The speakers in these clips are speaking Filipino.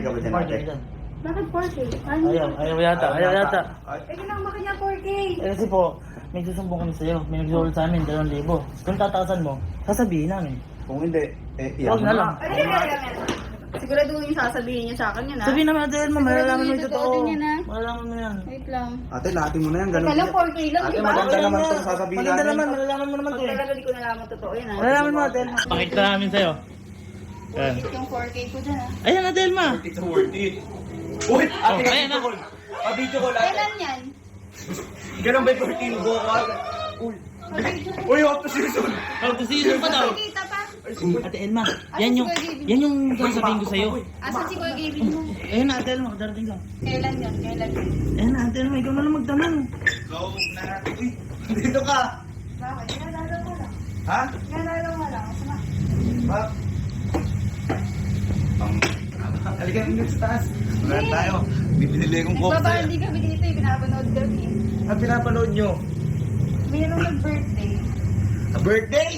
ka ba dyan, ate? Bakit 4K? Ano? Ayaw yata. Eh, kinama ka niya 4K. Eh kasi po, may susumbong kami sa'yo. May nagsulat sa amin, 2,000. Kung tataasan mo, sasabihin namin. Kung hindi, Huwag na lang. Siguraduhin yung sasabihin niya sa akin yun, ha? Sabihin naman Ate Elma, malalaman mo yung Siguraduhin totoo. yung totoo din yan, ha? Malalaman mo yan. Wait lang. ate, lahatin mo na yan. Ganun. Teka lang, 4K lang, Ate, di ba? maganda naman itong sasabihin Maganda namin. naman, malalaman mo naman Pag to eh. talaga di ko nalaman totoo yun, ha? Malalaman mo Ate Elma. Pakita namin sa'yo. Yan. Yung 4K ko dyan, ha? Ayan Ate Elma. It's worth it. Uy, ate, ayan na. Video call, ate. Kailan yan? Ganun ba yung 14 go ko? Uy, off the season. How to season pa daw. Kita pa? Ate Elma, yan yung sasabihin ko sa'yo. Asan si Kuya Gavin mo? Ayun na Ate Elma, darating ka. Kailan yan? Kailan yan? Ayun na Ate Elma, ikaw na lang magtanong. Go na. Uy, dito ka. Bakit? Ginalala mo lang. Ha? Ginalala mo lang. Masama. Ba? Halika rin sa taas. Wala tayo. Bibili kong coke Baba, sa'yo. hindi kami dito. Pinapanood kami. Ang pinapanood nyo? Mayroong nag-birthday. A birthday!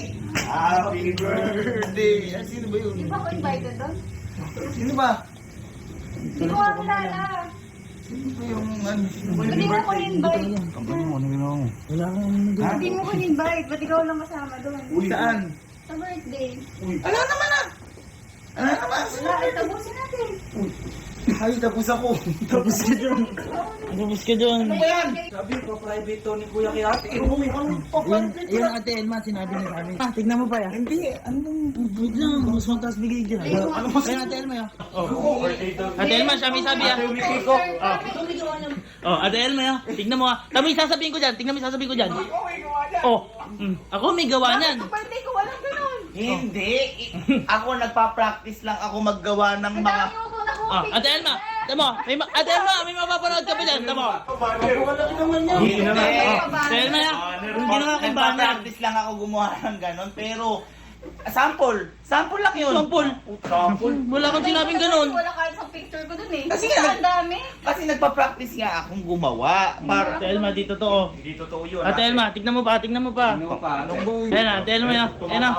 Happy birthday! Yan, sino ba yun? Di ba ako invited doon? Sino ba? Hindi ko nga kilala. Sino ba yung ano? Hindi mo ko invite. Kampanya mo, ano ginawa mo? Wala akong Ha? Hindi mo ko invite. Ba't ikaw lang kasama doon? Saan? Sa birthday. Ala naman ah! Ala naman! Wala, ay tapusin natin. Ay, tapos ako. Tapos ka dyan. Tapos ka dyan. Ano ba yan? Sabi ko, private to ni Kuya Kirati. Umuwi ka ng private Yun Ate Elma, sinabi niya sa amin. Tignan mo pa yan. Hindi, ano bang... Wait lang, mas mataas bigay dyan. Ano mas... Kaya Ate Elma yan. Ate Elma, siya may sabi yan. Ate Elma yan. Tignan mo ha. Tama yung sasabihin ko dyan. Tignan mo yung sasabihin ko dyan. Ako may gawa niyan. Sa birthday ko, walang ganun. Hindi. Ako nagpa-practice lang ako maggawa ng Ang mga... dami ko na ko. Ate Elma. Tama, Ate Elma, may mapapanood ka pa dyan. Tama. Wala naman yan. Hindi. Ate Elma yan. Yung ginawa kong banner. Nagpa-practice lang ako gumawa ng ganon. Pero, sample. Sample lang yun. Sampol. Wala kang sinabing ganun. Wala kahit sa picture ko dun eh. Kasi Kasi nga- ang dami. Kasi nagpa-practice nga akong gumawa. Para... Ate Elma, dito to oh. Hindi totoo yun. Ate Elma, tignan mo pa, tignan mo pa. Ano pa? Anong ba? Ayan na, Ate Elma yan. Ayan na.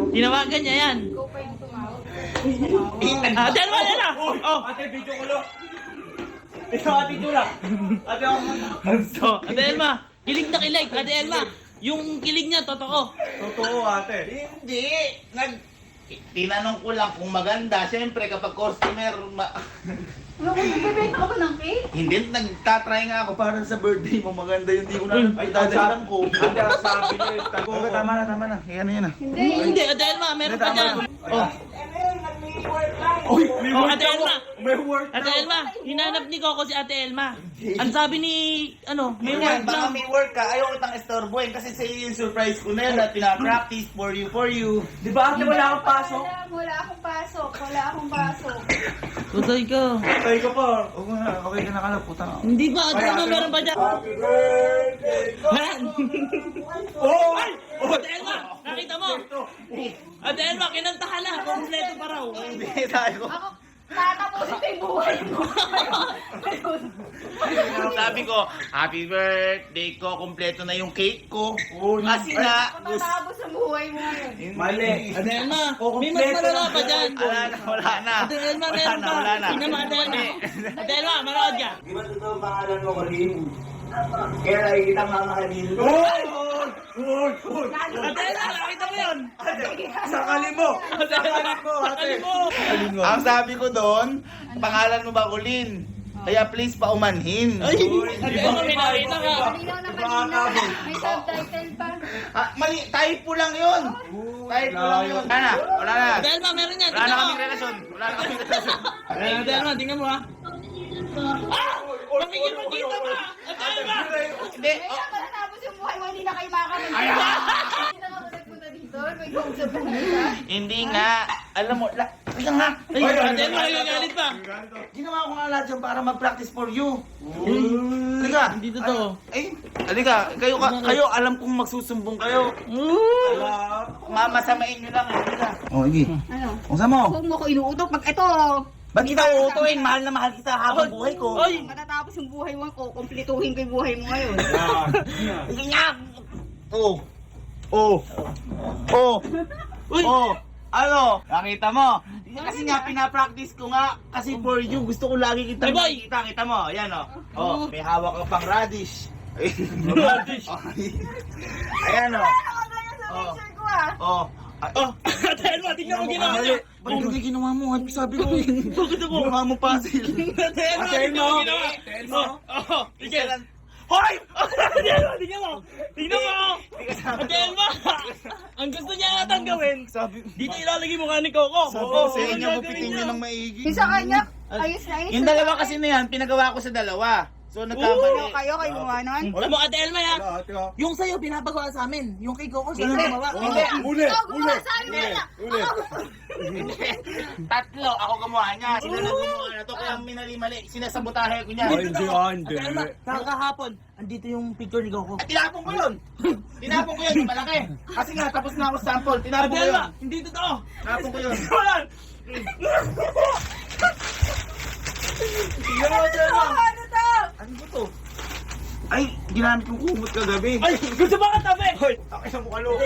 Tinawagan niya yan. Ikaw pa yung tumawag. Ate Elma, yan na. Oh. Ate, video ko lang. Ikaw, ate Tula. Ate, ako. So, Ate Elma, kilig na kilig. Ate Elma, yung kilig niya, totoo. Totoo, ate. Hindi. Tinanong ko lang kung maganda. Siyempre, kapag customer... Ano kung nagbebenta ka ba ng cake? Hindi, nagtatry nga ako para sa birthday mo. Maganda yun. Hindi ko na itadalitan ko. Ate, ang sabi niya, tago. Tama na. Yan na. Hindi. Hindi, Ate Elma, meron pa dyan. Oh. Uy, may Oh, work Ate ako. Elma. May work Ate Elma, hinanap ni Coco si Ate Elma. Ang sabi ni, may May work baka lang. may work ka, ayaw kitang istorbohin kasi sa iyo yung surprise ko na yun at pinapractice for you. Di ba ate, wala akong pasok? Wala akong pasok. Wala akong pasok. Tutay ka. Patay ka pa. Okay ka nakala, puta ka. Hindi ba? Ate Elma, meron pa dyan. Happy birthday! Han! Oh! Ate Elma, nakita mo? Ate Elma, kinanta ka na. Kompleto pa raw. Hindi tayo. Ako, tatapusin ko yung buhay mo. Sabi ko, happy birthday ko, kompleto na yung cake ko. Oh, Kasi nga, Matatapos ang buhay mo ngayon. Mali. Ate Elma, may mas malala pa dyan. wala na. Ate Elma, meron pa. Wala na. Tingnan mo, Ate Elma. Ate Elma, manood ka. Di ba totoo pangalan mo, Colin? Kaya nakikita mamahalin. Uy! Uy! Ate Elma, nakita mo yun. Sakali mo! Sakali mo, ate! Ang sabi ko doon, pangalan mo ba, Colin? Kaya please paumanhin. Ay, Ate Elma, may nakita ka. Malinaw na kanina. May subtitle pa. Mali, typo lang yun. Typo lang yun. Wala na. Ate Elma, meron yan. Wala na Tingnan mo. kaming relasyon. Wala na kaming relasyon. Ate Elma, tingnan mo ha. Nakikipagkita pa. Ate Elma. Hindi. Kaya matatapos yung buhay mo, hindi na kayo makakarating. Hindi na ako nagpunta dito. May kausap ka na. Hindi nga. Alam mo, Teka nga. Ay, Ate Elma, nagagalit pa. Ginawa ko nga lahat yan para mag-practice for you. Halika. Hindi totoo. Halika. Kayo alam kong magsusumbong kayo. Mamasamain nyo lang. Halika. O, Igi. Ano? Kung saan mo? Huwag mo ko inuutok pag ito. Ba't kita uutuin? Mahal na mahal kita habang buhay ko. Ay! Matatapos yung buhay mo ko, kumpletuhin ko yung buhay mo ngayon. Sige nga. Oh. Oh. Oh. Uy! Oh. Ano? Nakita mo? Kasi nga, pinapractice ko nga. Kasi for you, gusto ko lagi kitang Hey, boy! nakikita. Kita mo, ayan o. Oh, may hawak ka pang radish. Radish. Ayan o. Ganyan sa Oh. picture ko ah. Oh. Oh, Ate Elma, tingnan mo ginawa niya. Bakit hindi ginawa mo? Ano sabi ko? Bakit ako? Ginawa mo puzzle. Ate Elma, Ate tingnan mo Elma. ginawa. Ate Elma. Oh, sige. Hoy! Ate Elma, tingnan mo. Tingnan mo. Ate Elma, ang gusto niya natang gawin, Sabi, dito ilalagay mo ka ni Coco. sabi Oo, ko sa ang inyo, gagawin gupitin niya. nyo ng maigi. Yung sa kanya, ayos na ayos. Yung dalawa kasi na yan, pinagawa ko sa dalawa. So, nagkamali. Kayo gumawa nun? Alam mo, Ate Elma, ha? Yung sa'yo, pinapagawa sa amin. Yung kay Coco, sa'yo gumawa. Hindi. Ikaw gumawa sa amin na. Tatlo, ako gumawa niya. Sila na gumawa na to, kaya minali-mali. Sinasabotahe ko niya. Ate Elma, kahapon, andito yung picture ni Coco. At tinapon ko yun. Tinapon ko yun, yung malaki. Kasi nga, tapos na ako sa sample. Tinapon Ate ko yun. Elma, hindi totoo. Tinapon ko yun. Wala. Ano to? Ano ba to? Ay, ginamit kong kumot kagabi. Ay, gusto ba ka tabi? Hoy, takay sa mukha lo.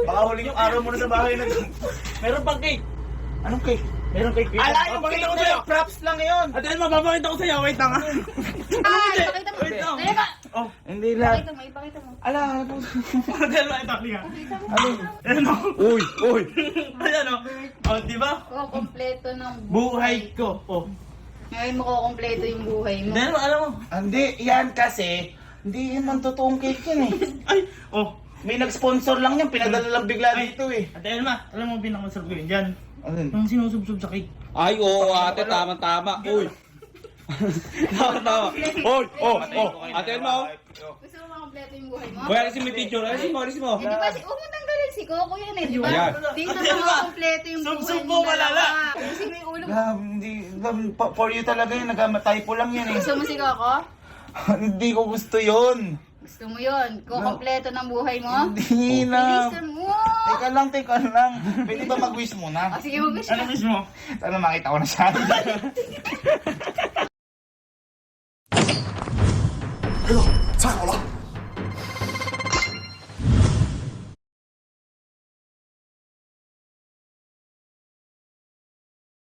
Baka huling yung araw mo na sa bahay na to. Meron pang cake. Anong cake? Meron cake. Ala, yung Papakita cake ko na sa'yo. yun. Props lang yun. Ate Elma, papakita ko sa'yo. Wait lang, ha? Ay, pakita mo. Wait lang. Dali ba? Oh, Hindi lang. Pakita mo, ipakita mo. Ala, Ate Elma, ito, halika. Pakita mo. Ayan o. Uy, uy. Ayan o. Oh, di ba? Oh, kompleto ng Buhay ko. Oh. Ngayon mo kukompleto yung buhay mo. Ate Elma, alam mo. Hindi, yan kasi, hindi yan man totoong cake yan eh. Ay, oh. May nag-sponsor lang yan, pinadala lang bigla dito eh. Ate Elma, alam mo pinakamasarap ko yun dyan. Ano yun? Yung sinusubsob sa cake. Ay, oo, ate, tama-tama. Uy. Tama-tama. Uy, oh. Ate Elma, oh. Gusto mo makompleto yung buhay mo? Kuya, alisin mo yung picture. Alisin mo. Eh, di ba, huwag mo tanggalin si Coco yan eh, di ba? Yan. Dito Ate na Elma, makakompleto yung buhay sub-sub mo mo, malala. Kasi may ulo mo. Hindi, for you talaga yun, nagkamatay po lang yan eh. Gusto mo si Coco? Hindi ko gusto yun. Gusto mo yun? Kukompleto ng buhay mo? Hindi na. Bilisan mo! Teka lang. Pwede ba mag-wish muna? O sige, mag-wish Ano ka. mismo? Sana makita ko na siya.哎呦，踩好了！